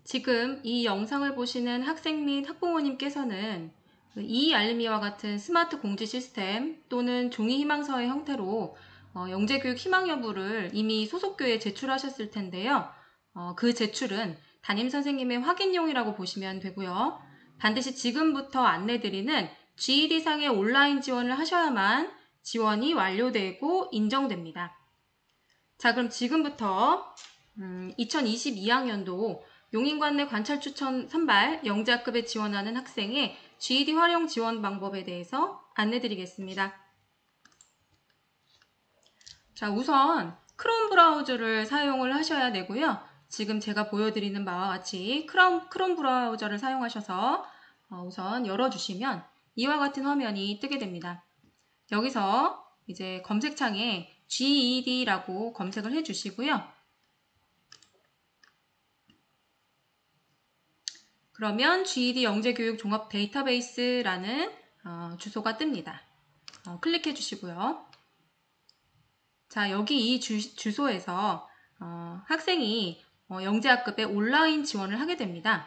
지금 이 영상을 보시는 학생 및 학부모님께서는 이 알림이와 같은 스마트 공지 시스템 또는 종이 희망서의 형태로 영재교육 희망 여부를 이미 소속교에 제출하셨을 텐데요. 그 제출은 담임선생님의 확인용이라고 보시면 되고요. 반드시 지금부터 안내드리는 GED상의 온라인 지원을 하셔야만 지원이 완료되고 인정됩니다. 자, 그럼 지금부터 2022학년도 용인관내 관찰추천 선발 영재학급에 지원하는 학생의 GED 활용 지원 방법에 대해서 안내드리겠습니다. 자, 우선 크롬 브라우저를 사용을 하셔야 되고요. 지금 제가 보여드리는 바와 같이 크롬 브라우저를 사용하셔서 우선 열어주시면 이와 같은 화면이 뜨게 됩니다. 여기서 이제 검색창에 GED라고 검색을 해주시고요. 그러면 GED 영재교육 종합 데이터베이스라는 주소가 뜹니다. 클릭해 주시고요. 자, 여기 이 주소에서 학생이 영재학급에 온라인 지원을 하게 됩니다.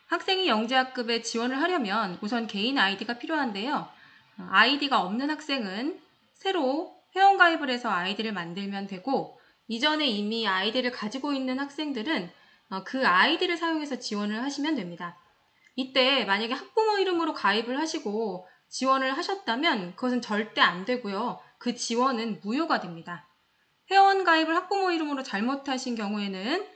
학생이 영재학급에 지원을 하려면 우선 개인 아이디가 필요한데요. 아이디가 없는 학생은 새로 회원가입을 해서 아이디를 만들면 되고, 이전에 이미 아이디를 가지고 있는 학생들은 그 아이디를 사용해서 지원을 하시면 됩니다. 이때 만약에 학부모 이름으로 가입을 하시고 지원을 하셨다면 그것은 절대 안 되고요. 그 지원은 무효가 됩니다. 회원 가입을 학부모 이름으로 잘못하신 경우에는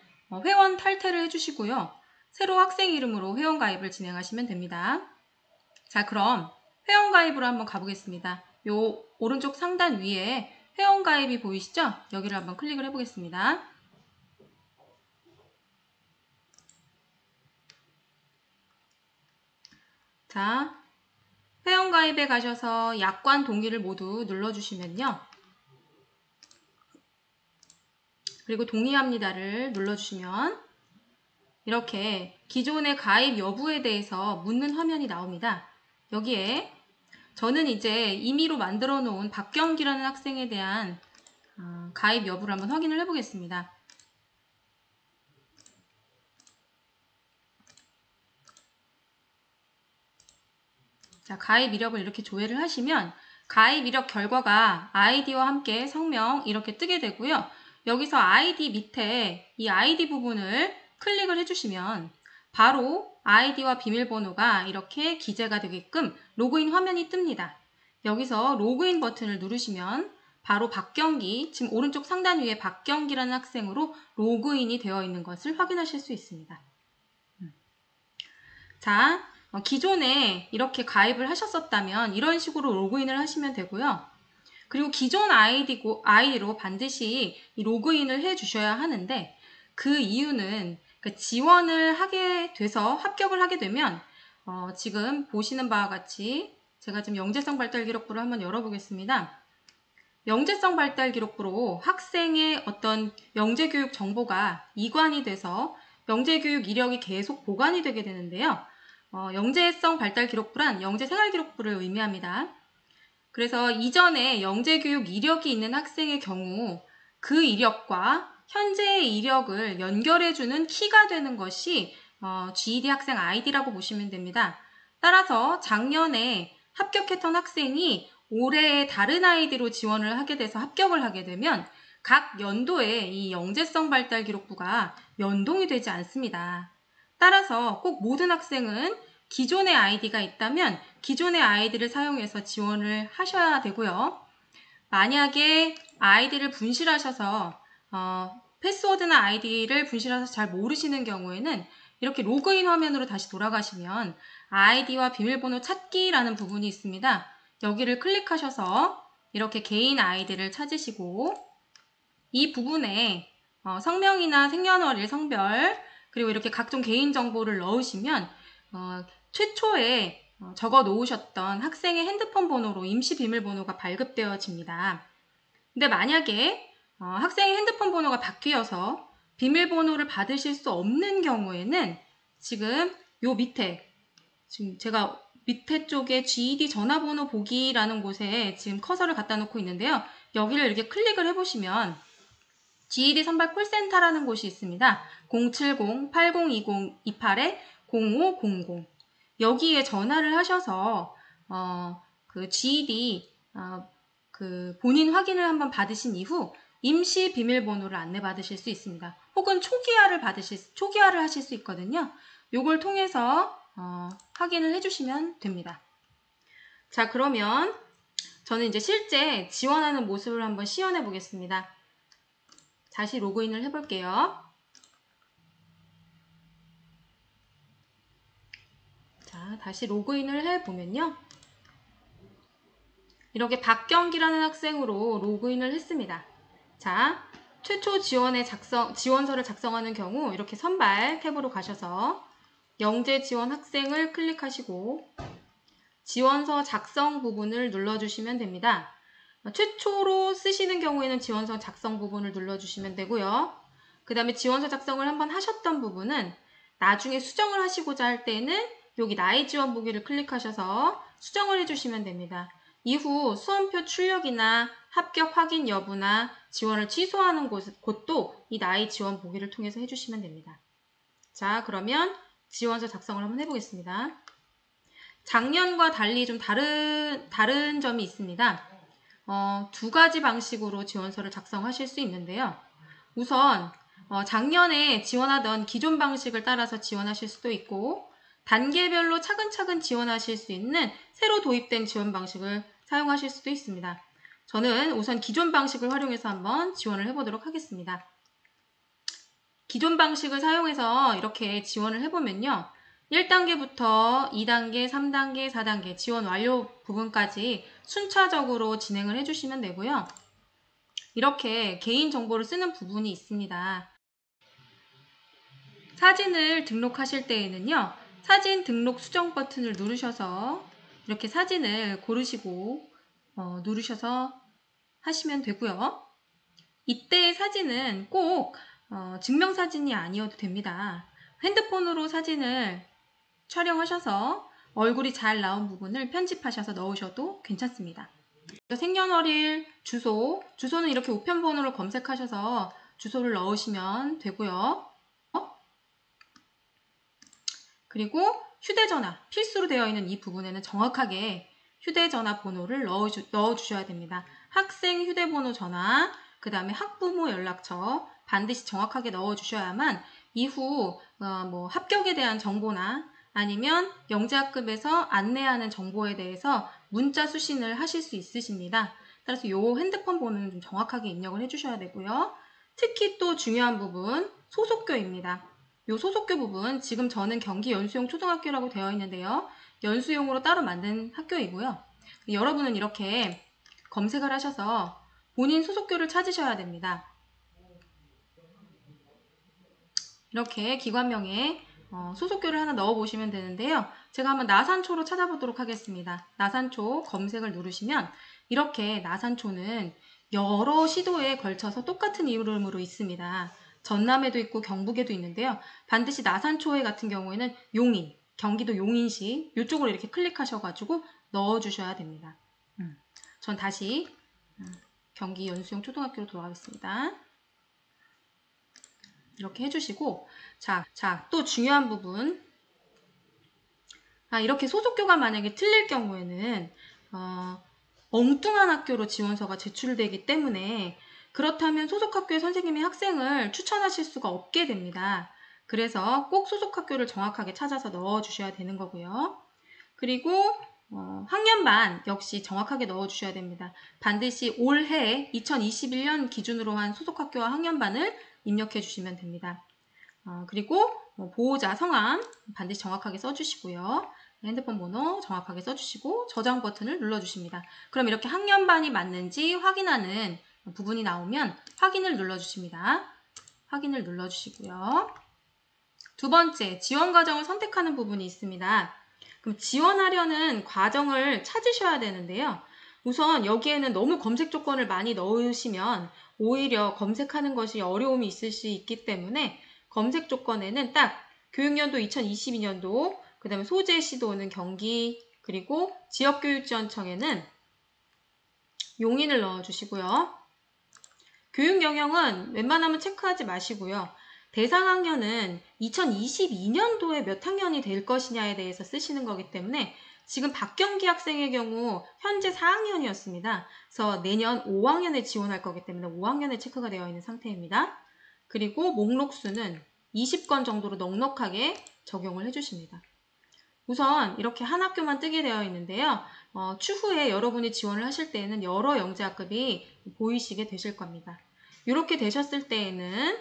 회원 탈퇴를 해주시고요. 새로 학생 이름으로 회원 가입을 진행하시면 됩니다. 자, 그럼 회원 가입으로 한번 가보겠습니다. 요 오른쪽 상단 위에 회원 가입이 보이시죠? 여기를 한번 클릭을 해보겠습니다. 자, 회원 가입에 가셔서 약관 동의를 모두 눌러주시면요. 그리고 동의합니다를 눌러주시면 이렇게 기존의 가입 여부에 대해서 묻는 화면이 나옵니다. 여기에 저는 이제 임의로 만들어 놓은 박경기라는 학생에 대한 가입 여부를 한번 확인을 해보겠습니다. 자, 가입 이력을 이렇게 조회를 하시면 가입 이력 결과가 아이디와 함께 성명 이렇게 뜨게 되고요. 여기서 아이디 밑에 이 아이디 부분을 클릭을 해주시면 바로 아이디와 비밀번호가 이렇게 기재가 되게끔 로그인 화면이 뜹니다. 여기서 로그인 버튼을 누르시면 바로 박경기, 지금 오른쪽 상단 위에 박경기라는 학생으로 로그인이 되어 있는 것을 확인하실 수 있습니다. 자, 기존에 이렇게 가입을 하셨었다면 이런 식으로 로그인을 하시면 되고요. 그리고 기존 아이디로 반드시 이 로그인을 해 주셔야 하는데, 그 이유는 지원을 하게 돼서 합격을 하게 되면 지금 보시는 바와 같이 제가 지금 영재성 발달 기록부를 한번 열어보겠습니다. 영재성 발달 기록부로 학생의 어떤 영재교육 정보가 이관이 돼서 영재교육 이력이 계속 보관이 되게 되는데요. 영재성 발달 기록부란 영재생활 기록부를 의미합니다. 그래서 이전에 영재교육 이력이 있는 학생의 경우 그 이력과 현재의 이력을 연결해주는 키가 되는 것이 GED 학생 아이디라고 보시면 됩니다. 따라서 작년에 합격했던 학생이 올해 다른 아이디로 지원을 하게 돼서 합격을 하게 되면 각 연도에 이 영재성 발달 기록부가 연동이 되지 않습니다. 따라서 꼭 모든 학생은 기존의 아이디가 있다면 기존의 아이디를 사용해서 지원을 하셔야 되고요. 만약에 아이디를 분실하셔서 패스워드나 아이디를 분실해서 잘 모르시는 경우에는 이렇게 로그인 화면으로 다시 돌아가시면 아이디와 비밀번호 찾기라는 부분이 있습니다. 여기를 클릭하셔서 이렇게 개인 아이디를 찾으시고 이 부분에 성명이나 생년월일, 성별, 그리고 이렇게 각종 개인정보를 넣으시면 최초에 적어 놓으셨던 학생의 핸드폰 번호로 임시 비밀번호가 발급되어집니다. 근데 만약에 학생의 핸드폰 번호가 바뀌어서 비밀번호를 받으실 수 없는 경우에는 지금 요 밑에, 지금 제가 밑에 쪽에 GED 전화번호 보기라는 곳에 지금 커서를 갖다 놓고 있는데요. 여기를 이렇게 클릭을 해보시면 GED 선발 콜센터라는 곳이 있습니다. 070-8020-28-0500 여기에 전화를 하셔서 그 GED 그 본인 확인을 한번 받으신 이후 임시 비밀번호를 안내받으실 수 있습니다. 혹은 초기화를 하실 수 있거든요. 요걸 통해서 확인을 해주시면 됩니다. 자, 그러면 저는 이제 실제 지원하는 모습을 한번 시연해 보겠습니다. 다시 로그인을 해볼게요. 자, 다시 로그인을 해보면요. 이렇게 박경기라는 학생으로 로그인을 했습니다. 자, 최초 지원서를 작성하는 경우 이렇게 선발 탭으로 가셔서 영재 지원 학생을 클릭하시고 지원서 작성 부분을 눌러주시면 됩니다. 최초로 쓰시는 경우에는 지원서 작성 부분을 눌러주시면 되고요. 그 다음에 지원서 작성을 한번 하셨던 부분은 나중에 수정을 하시고자 할 때는 여기 나의 지원 보기를 클릭하셔서 수정을 해주시면 됩니다. 이후 수험표 출력이나 합격 확인 여부나 지원을 취소하는 곳도 이 나의 지원 보기를 통해서 해주시면 됩니다. 자, 그러면 지원서 작성을 한번 해보겠습니다. 작년과 달리 좀 다른 점이 있습니다. 두 가지 방식으로 지원서를 작성하실 수 있는데요. 우선 작년에 지원하던 기존 방식을 따라서 지원하실 수도 있고 단계별로 차근차근 지원하실 수 있는 새로 도입된 지원 방식을 사용하실 수도 있습니다. 저는 우선 기존 방식을 활용해서 한번 지원을 해보도록 하겠습니다. 기존 방식을 사용해서 이렇게 지원을 해보면요. 1단계부터 2단계, 3단계, 4단계 지원 완료 부분까지 순차적으로 진행을 해주시면 되고요. 이렇게 개인정보를 쓰는 부분이 있습니다. 사진을 등록하실 때에는요. 사진 등록 수정 버튼을 누르셔서 이렇게 사진을 고르시고 누르셔서 하시면 되고요. 이때의 사진은 꼭 증명사진이 아니어도 됩니다. 핸드폰으로 사진을 촬영하셔서 얼굴이 잘 나온 부분을 편집하셔서 넣으셔도 괜찮습니다. 생년월일, 주소는 이렇게 우편번호를 검색하셔서 주소를 넣으시면 되고요. 그리고 휴대전화, 필수로 되어 있는 이 부분에는 정확하게 휴대전화 번호를 넣어주셔야 됩니다. 학생 휴대번호 전화, 그 다음에 학부모 연락처 반드시 정확하게 넣어주셔야만 이후 뭐 합격에 대한 정보나 아니면 영재학급에서 안내하는 정보에 대해서 문자 수신을 하실 수 있으십니다. 따라서 이 핸드폰 번호는 좀 정확하게 입력을 해주셔야 되고요. 특히 또 중요한 부분, 소속교입니다. 이 소속교 부분, 지금 저는 경기 연수용 초등학교라고 되어 있는데요. 연수용으로 따로 만든 학교이고요. 여러분은 이렇게 검색을 하셔서 본인 소속교를 찾으셔야 됩니다. 이렇게 기관명에 소속교를 하나 넣어보시면 되는데요. 제가 한번 나산초로 찾아보도록 하겠습니다. 나산초 검색을 누르시면 이렇게 나산초는 여러 시도에 걸쳐서 똑같은 이름으로 있습니다. 전남에도 있고 경북에도 있는데요. 반드시 나산초에 같은 경우에는 용인, 경기도 용인시 이쪽으로 이렇게 클릭하셔가지고 넣어주셔야 됩니다. 전 다시 경기 연수용 초등학교로 돌아가겠습니다. 이렇게 해주시고 자, 또 중요한 부분 이렇게 소속교가 만약에 틀릴 경우에는 엉뚱한 학교로 지원서가 제출되기 때문에 그렇다면 소속학교의 선생님이 학생을 추천하실 수가 없게 됩니다. 그래서 꼭 소속학교를 정확하게 찾아서 넣어주셔야 되는 거고요. 그리고 학년반 역시 정확하게 넣어주셔야 됩니다. 반드시 올해 2021년 기준으로 한 소속학교와 학년반을 입력해 주시면 됩니다. 그리고 보호자 성함 반드시 정확하게 써주시고요. 핸드폰 번호 정확하게 써주시고 저장 버튼을 눌러주십니다. 그럼 이렇게 학년반이 맞는지 확인하는 부분이 나오면 확인을 눌러주십니다. 확인을 눌러주시고요. 두 번째, 지원 과정을 선택하는 부분이 있습니다. 그럼 지원하려는 과정을 찾으셔야 되는데요. 우선 여기에는 너무 검색 조건을 많이 넣으시면 오히려 검색하는 것이 어려움이 있을 수 있기 때문에 검색 조건에는 딱 교육연도 2022년도, 그 다음에 소재시도는 경기, 그리고 지역교육지원청에는 용인을 넣어주시고요. 교육 영역은 웬만하면 체크하지 마시고요. 대상 학년은 2022년도에 몇 학년이 될 것이냐에 대해서 쓰시는 거기 때문에 지금 박경기 학생의 경우 현재 4학년이었습니다. 그래서 내년 5학년에 지원할 거기 때문에 5학년에 체크가 되어 있는 상태입니다. 그리고 목록수는 20건 정도로 넉넉하게 적용을 해주십니다. 우선 이렇게 한 학교만 뜨게 되어 있는데요. 추후에 여러분이 지원을 하실 때에는 여러 영재학급이 보이시게 되실 겁니다. 이렇게 되셨을 때에는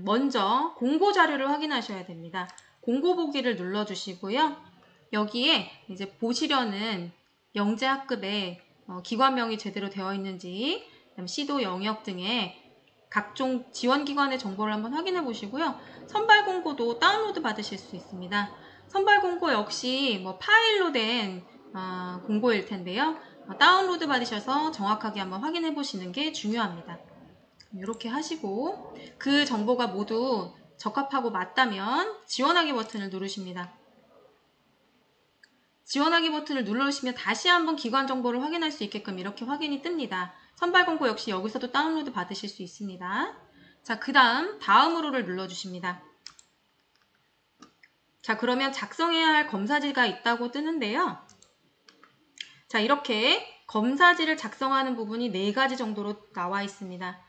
먼저 공고 자료를 확인하셔야 됩니다. 공고 보기를 눌러주시고요. 여기에 이제 보시려는 영재학급의 기관명이 제대로 되어 있는지, 시도 영역 등의 각종 지원기관의 정보를 한번 확인해 보시고요. 선발 공고도 다운로드 받으실 수 있습니다. 선발 공고 역시 파일로 된 공고일 텐데요. 다운로드 받으셔서 정확하게 한번 확인해 보시는 게 중요합니다. 이렇게 하시고 그 정보가 모두 적합하고 맞다면 지원하기 버튼을 누르십니다. 지원하기 버튼을 누르시면 다시 한번 기관 정보를 확인할 수 있게끔 이렇게 확인이 뜹니다. 선발 공고 역시 여기서도 다운로드 받으실 수 있습니다. 자, 그 다음으로를 눌러주십니다. 자, 그러면 작성해야 할 검사지가 있다고 뜨는데요. 자, 이렇게 검사지를 작성하는 부분이 4가지 정도로 나와 있습니다.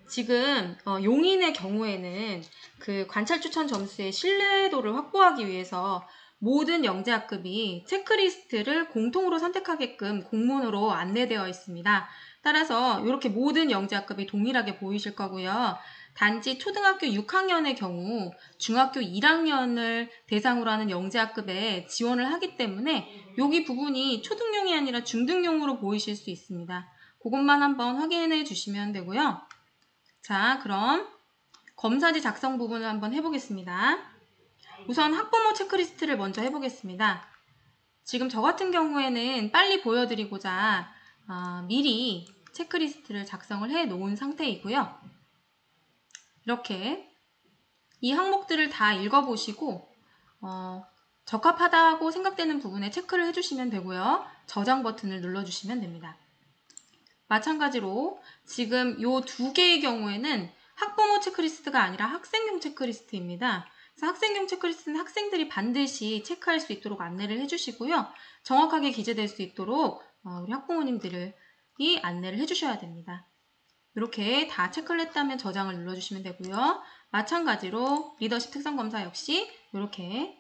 지금 용인의 경우에는 그 관찰 추천 점수의 신뢰도를 확보하기 위해서 모든 영재학급이 체크리스트를 공통으로 선택하게끔 공문으로 안내되어 있습니다. 따라서 이렇게 모든 영재학급이 동일하게 보이실 거고요. 단지 초등학교 6학년의 경우 중학교 1학년을 대상으로 하는 영재학급에 지원을 하기 때문에 여기 부분이 초등용이 아니라 중등용으로 보이실 수 있습니다. 그것만 한번 확인해 주시면 되고요. 자, 그럼 검사지 작성 부분을 한번 해보겠습니다. 우선 학부모 체크리스트를 먼저 해보겠습니다. 지금 저 같은 경우에는 빨리 보여드리고자 미리 체크리스트를 작성을 해 놓은 상태이고요. 이렇게 이 항목들을 다 읽어보시고 적합하다고 생각되는 부분에 체크를 해주시면 되고요. 저장 버튼을 눌러주시면 됩니다. 마찬가지로 지금 이 2개의 경우에는 학부모 체크리스트가 아니라 학생용 체크리스트입니다. 그래서 학생용 체크리스트는 학생들이 반드시 체크할 수 있도록 안내를 해주시고요. 정확하게 기재될 수 있도록 우리 학부모님들이 안내를 해주셔야 됩니다. 이렇게 다 체크를 했다면 저장을 눌러주시면 되고요. 마찬가지로 리더십 특성검사 역시 이렇게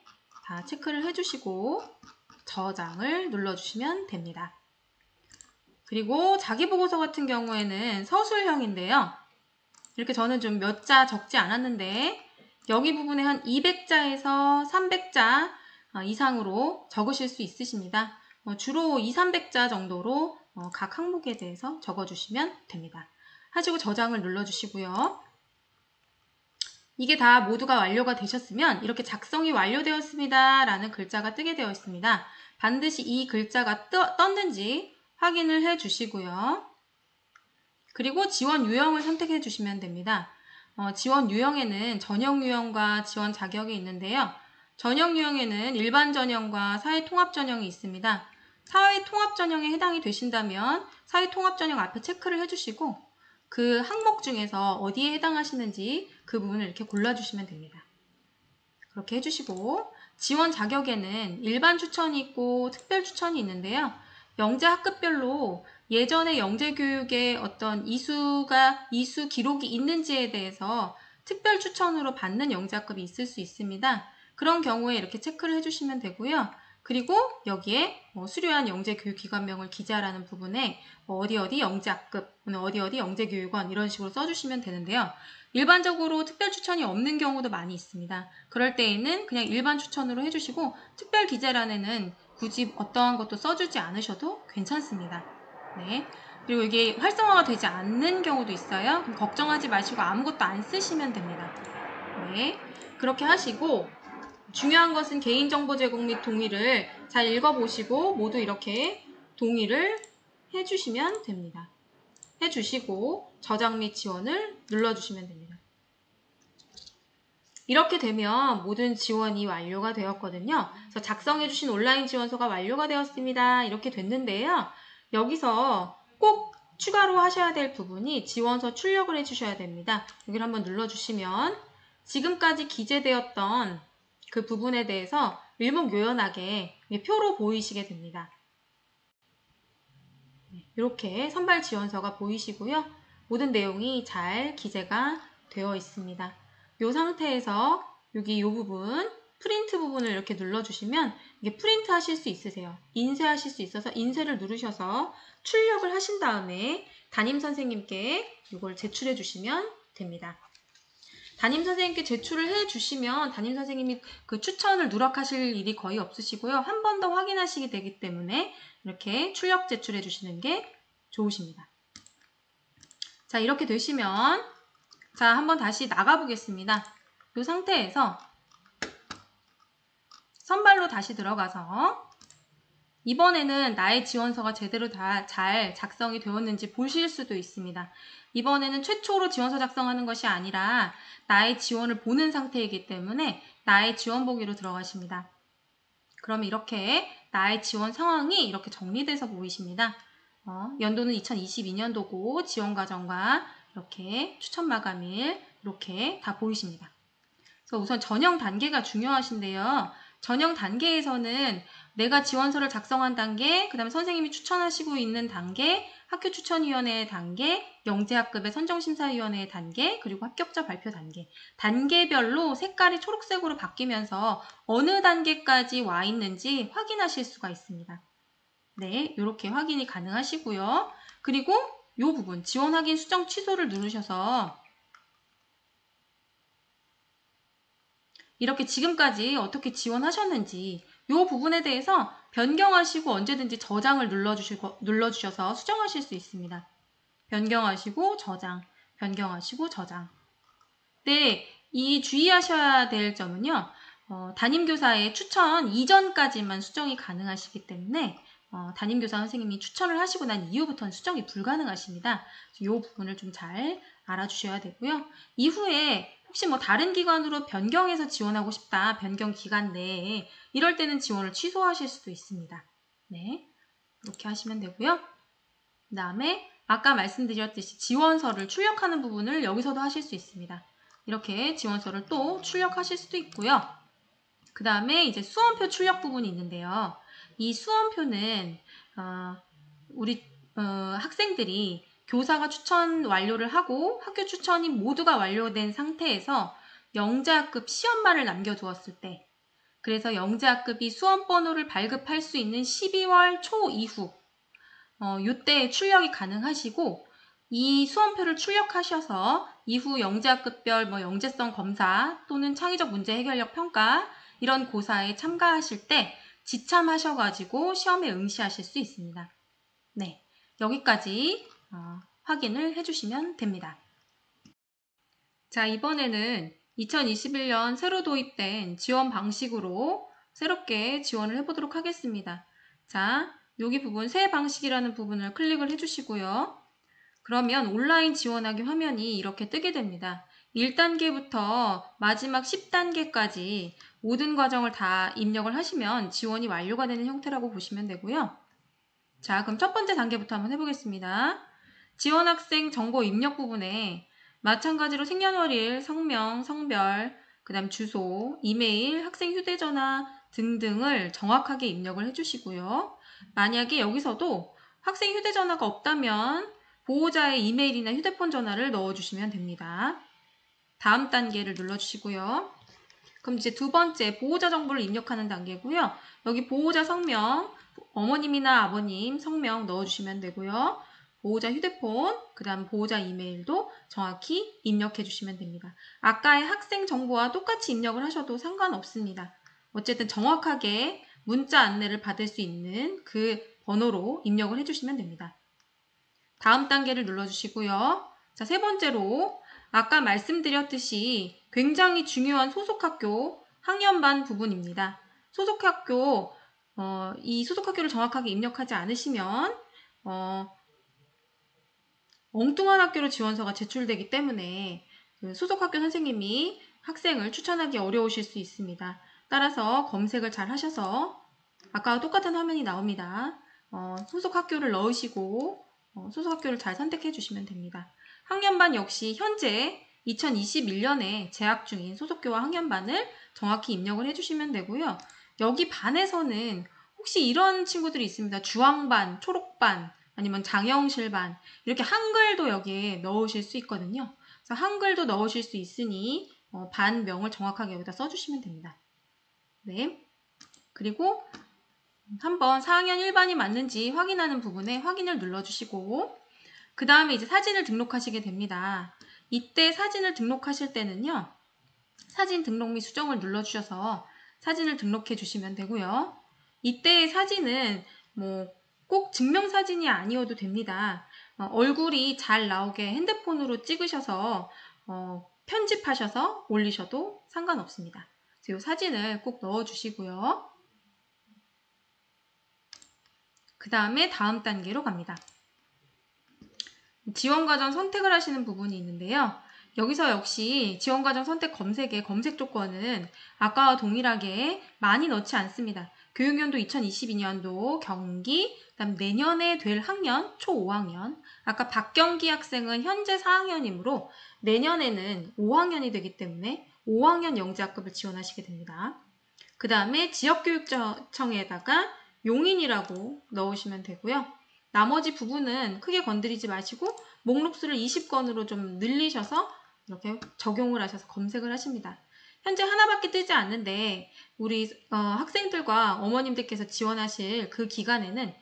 다 체크를 해주시고 저장을 눌러주시면 됩니다. 그리고 자기보고서 같은 경우에는 서술형인데요. 이렇게 저는 좀 몇 자 적지 않았는데 여기 부분에 한 200자에서 300자 이상으로 적으실 수 있으십니다. 주로 200~300자 정도로 각 항목에 대해서 적어주시면 됩니다. 하시고 저장을 눌러주시고요. 이게 다 모두가 완료가 되셨으면 이렇게 작성이 완료되었습니다 라는 글자가 뜨게 되어 있습니다. 반드시 이 글자가 떴는지 확인을 해 주시고요. 그리고 지원 유형을 선택해 주시면 됩니다. 지원 유형에는 전형 유형과 지원 자격이 있는데요. 전형 유형에는 일반 전형과 사회 통합 전형이 있습니다. 사회 통합 전형에 해당이 되신다면 사회 통합 전형 앞에 체크를 해주시고 그 항목 중에서 어디에 해당하시는지 그 부분을 이렇게 골라주시면 됩니다. 그렇게 해주시고 지원 자격에는 일반 추천이 있고 특별 추천이 있는데요. 영재 학급별로 예전에 영재 교육에 어떤 이수 기록이 있는지에 대해서 특별 추천으로 받는 영재 학급이 있을 수 있습니다. 그런 경우에 이렇게 체크를 해주시면 되고요. 그리고 여기에 수료한 영재교육기관명을 기재하라는 부분에 어디 영재학급, 어디 영재교육원 이런 식으로 써주시면 되는데요. 일반적으로 특별 추천이 없는 경우도 많이 있습니다. 그럴 때에는 그냥 일반 추천으로 해주시고 특별 기재란에는 굳이 어떠한 것도 써주지 않으셔도 괜찮습니다. 네. 그리고 이게 활성화가 되지 않는 경우도 있어요. 그럼 걱정하지 마시고 아무것도 안 쓰시면 됩니다. 네. 그렇게 하시고 중요한 것은 개인정보 제공 및 동의를 잘 읽어보시고 모두 이렇게 동의를 해주시면 됩니다. 해주시고 저장 및 지원을 눌러주시면 됩니다. 이렇게 되면 모든 지원이 완료가 되었거든요. 그래서 작성해주신 온라인 지원서가 완료가 되었습니다. 이렇게 됐는데요. 여기서 꼭 추가로 하셔야 될 부분이 지원서 출력을 해주셔야 됩니다. 여기를 한번 눌러주시면 지금까지 기재되었던 그 부분에 대해서 일목요연하게 표로 보이시게 됩니다. 이렇게 선발 지원서가 보이시고요. 모든 내용이 잘 기재가 되어 있습니다. 이 상태에서 여기 이 부분 프린트 부분을 이렇게 눌러주시면 이게 프린트 하실 수 있으세요. 인쇄하실 수 있어서 인쇄를 누르셔서 출력을 하신 다음에 담임선생님께 이걸 제출해 주시면 됩니다. 담임선생님께 제출을 해 주시면 담임선생님이 그 추천을 누락하실 일이 거의 없으시고요. 한 번 더 확인하시게 되기 때문에 이렇게 출력 제출해 주시는 게 좋으십니다. 자, 이렇게 되시면 자, 한번 다시 나가 보겠습니다. 이 상태에서 선발로 다시 들어가서 이번에는 나의 지원서가 제대로 다 잘 작성이 되었는지 보실 수도 있습니다. 이번에는 최초로 지원서 작성하는 것이 아니라 나의 지원을 보는 상태이기 때문에 나의 지원 보기로 들어가십니다. 그러면 이렇게 나의 지원 상황이 이렇게 정리돼서 보이십니다. 연도는 2022년도고 지원 과정과 이렇게 추천 마감일 이렇게 다 보이십니다. 그래서 우선 전형 단계가 중요하신데요. 전형 단계에서는 내가 지원서를 작성한 단계, 그 다음에 선생님이 추천하시고 있는 단계, 학교 추천위원회의 단계, 영재학급의 선정심사위원회의 단계, 그리고 합격자 발표 단계. 단계별로 색깔이 초록색으로 바뀌면서 어느 단계까지 와 있는지 확인하실 수가 있습니다. 네, 이렇게 확인이 가능하시고요. 그리고 이 부분, 지원 확인 수정 취소를 누르셔서 이렇게 지금까지 어떻게 지원하셨는지 이 부분에 대해서 변경하시고 언제든지 저장을 눌러주셔서 수정하실 수 있습니다. 변경하시고 저장, 변경하시고 저장. 네, 이 주의하셔야 될 점은요. 담임교사의 추천 이전까지만 수정이 가능하시기 때문에 담임교사 선생님이 추천을 하시고 난 이후부터는 수정이 불가능하십니다. 이 부분을 좀 잘 알아주셔야 되고요. 이후에 혹시 뭐 다른 기관으로 변경해서 지원하고 싶다, 변경 기간 내에 이럴 때는 지원을 취소하실 수도 있습니다. 네, 이렇게 하시면 되고요. 그 다음에 아까 말씀드렸듯이 지원서를 출력하는 부분을 여기서도 하실 수 있습니다. 이렇게 지원서를 또 출력하실 수도 있고요. 그 다음에 이제 수험표 출력 부분이 있는데요. 이 수험표는 우리 학생들이 교사가 추천 완료를 하고 학교 추천이 모두가 완료된 상태에서 영재학급 시험만을 남겨두었을 때, 그래서 영재학급이 수험번호를 발급할 수 있는 12월 초 이후 이때 출력이 가능하시고, 이 수험표를 출력하셔서 이후 영재학급별 영재성 검사 또는 창의적 문제 해결력 평가 이런 고사에 참가하실 때 지참하셔가지고 시험에 응시하실 수 있습니다. 네, 여기까지 확인을 해주시면 됩니다. 자, 이번에는 2021년 새로 도입된 지원 방식으로 새롭게 지원을 해보도록 하겠습니다. 자, 여기 부분 새 방식이라는 부분을 클릭을 해주시고요. 그러면 온라인 지원하기 화면이 이렇게 뜨게 됩니다. 1단계부터 마지막 10단계까지 모든 과정을 다 입력을 하시면 지원이 완료가 되는 형태라고 보시면 되고요. 자, 그럼 첫 번째 단계부터 한번 해보겠습니다. 지원학생 정보 입력 부분에 마찬가지로 생년월일, 성명, 성별, 그 다음 주소, 이메일, 학생 휴대전화 등등을 정확하게 입력을 해주시고요. 만약에 여기서도 학생 휴대전화가 없다면 보호자의 이메일이나 휴대폰 전화를 넣어주시면 됩니다. 다음 단계를 눌러주시고요. 그럼 이제 두 번째 보호자 정보를 입력하는 단계고요. 여기 보호자 성명, 어머님이나 아버님 성명 넣어주시면 되고요. 보호자 휴대폰, 그 다음 보호자 이메일도 정확히 입력해 주시면 됩니다. 아까의 학생 정보와 똑같이 입력을 하셔도 상관없습니다. 어쨌든 정확하게 문자 안내를 받을 수 있는 그 번호로 입력을 해주시면 됩니다. 다음 단계를 눌러주시고요. 자, 세 번째로 아까 말씀드렸듯이 굉장히 중요한 소속학교 학년반 부분입니다. 소속학교, 이 소속학교를 정확하게 입력하지 않으시면 엉뚱한 학교로 지원서가 제출되기 때문에 그 소속학교 선생님이 학생을 추천하기 어려우실 수 있습니다. 따라서 검색을 잘 하셔서 아까와 똑같은 화면이 나옵니다. 소속학교를 넣으시고 소속학교를 잘 선택해 주시면 됩니다. 학년반 역시 현재 2021년에 재학 중인 소속교와 학년반을 정확히 입력을 해주시면 되고요. 여기 반에서는 혹시 이런 친구들이 있습니다. 주황반, 초록반, 아니면 장영실반 이렇게 한글도 여기에 넣으실 수 있거든요. 그래서 한글도 넣으실 수 있으니 반명을 정확하게 여기다 써주시면 됩니다. 네. 그리고 한번 4학년 1반이 맞는지 확인하는 부분에 확인을 눌러주시고 그 다음에 이제 사진을 등록하시게 됩니다. 이때 사진을 등록하실 때는요. 사진 등록 및 수정을 눌러주셔서 사진을 등록해 주시면 되고요. 이때의 사진은 꼭 증명사진이 아니어도 됩니다. 얼굴이 잘 나오게 핸드폰으로 찍으셔서 편집하셔서 올리셔도 상관없습니다. 그래서 이 사진을 꼭 넣어주시고요. 그 다음에 다음 단계로 갑니다. 지원과정 선택을 하시는 부분이 있는데요. 여기서 역시 지원과정 선택 검색의 검색 조건은 아까와 동일하게 많이 넣지 않습니다. 교육연도 2022년도 경기, 그다음 내년에 될 학년 초 5학년, 아까 박경기 학생은 현재 4학년이므로 내년에는 5학년이 되기 때문에 5학년 영재학급을 지원하시게 됩니다. 그 다음에 지역교육청에다가 용인이라고 넣으시면 되고요. 나머지 부분은 크게 건드리지 마시고 목록수를 20건으로 좀 늘리셔서 이렇게 적용을 하셔서 검색을 하십니다. 현재 하나밖에 뜨지 않는데 우리 학생들과 어머님들께서 지원하실 그 기간에는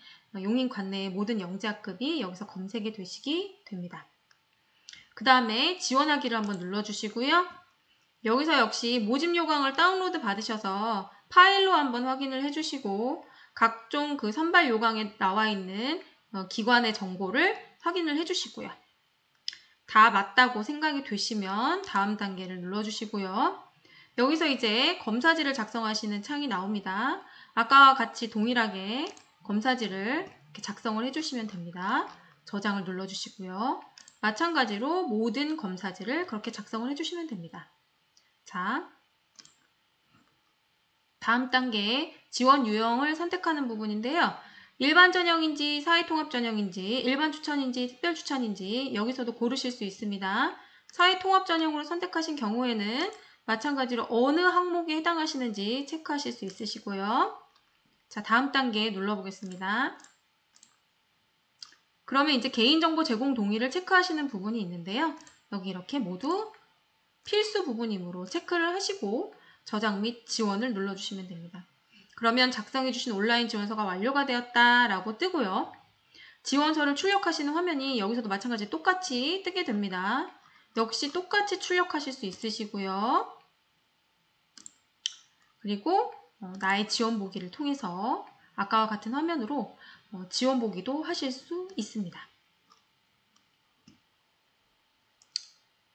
용인 관내의 모든 영재학급이 여기서 검색이 되시기 됩니다. 그 다음에 지원하기를 한번 눌러주시고요. 여기서 역시 모집 요강을 다운로드 받으셔서 파일로 한번 확인을 해주시고 각종 그 선발 요강에 나와 있는 기관의 정보를 확인을 해주시고요. 다 맞다고 생각이 되시면 다음 단계를 눌러주시고요. 여기서 이제 검사지를 작성하시는 창이 나옵니다. 아까와 같이 동일하게 검사지를 이렇게 작성을 해주시면 됩니다. 저장을 눌러주시고요. 마찬가지로 모든 검사지를 그렇게 작성을 해주시면 됩니다. 자, 다음 단계 지원 유형을 선택하는 부분인데요. 일반 전형인지 사회통합 전형인지 일반 추천인지 특별 추천인지 여기서도 고르실 수 있습니다. 사회통합 전형으로 선택하신 경우에는 마찬가지로 어느 항목에 해당하시는지 체크하실 수 있으시고요. 자, 다음 단계 눌러보겠습니다. 그러면 이제 개인정보 제공 동의를 체크하시는 부분이 있는데요. 여기 이렇게 모두 필수 부분이므로 체크를 하시고 저장 및 지원을 눌러주시면 됩니다. 그러면 작성해주신 온라인 지원서가 완료가 되었다라고 뜨고요. 지원서를 출력하시는 화면이 여기서도 마찬가지 똑같이 뜨게 됩니다. 역시 똑같이 출력하실 수 있으시고요. 그리고 나의 지원 보기를 통해서 아까와 같은 화면으로 지원 보기도 하실 수 있습니다.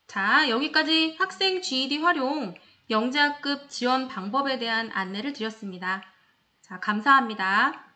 자, 여기까지 학생 GED 활용 영재학급 지원 방법에 대한 안내를 드렸습니다. 자, 감사합니다.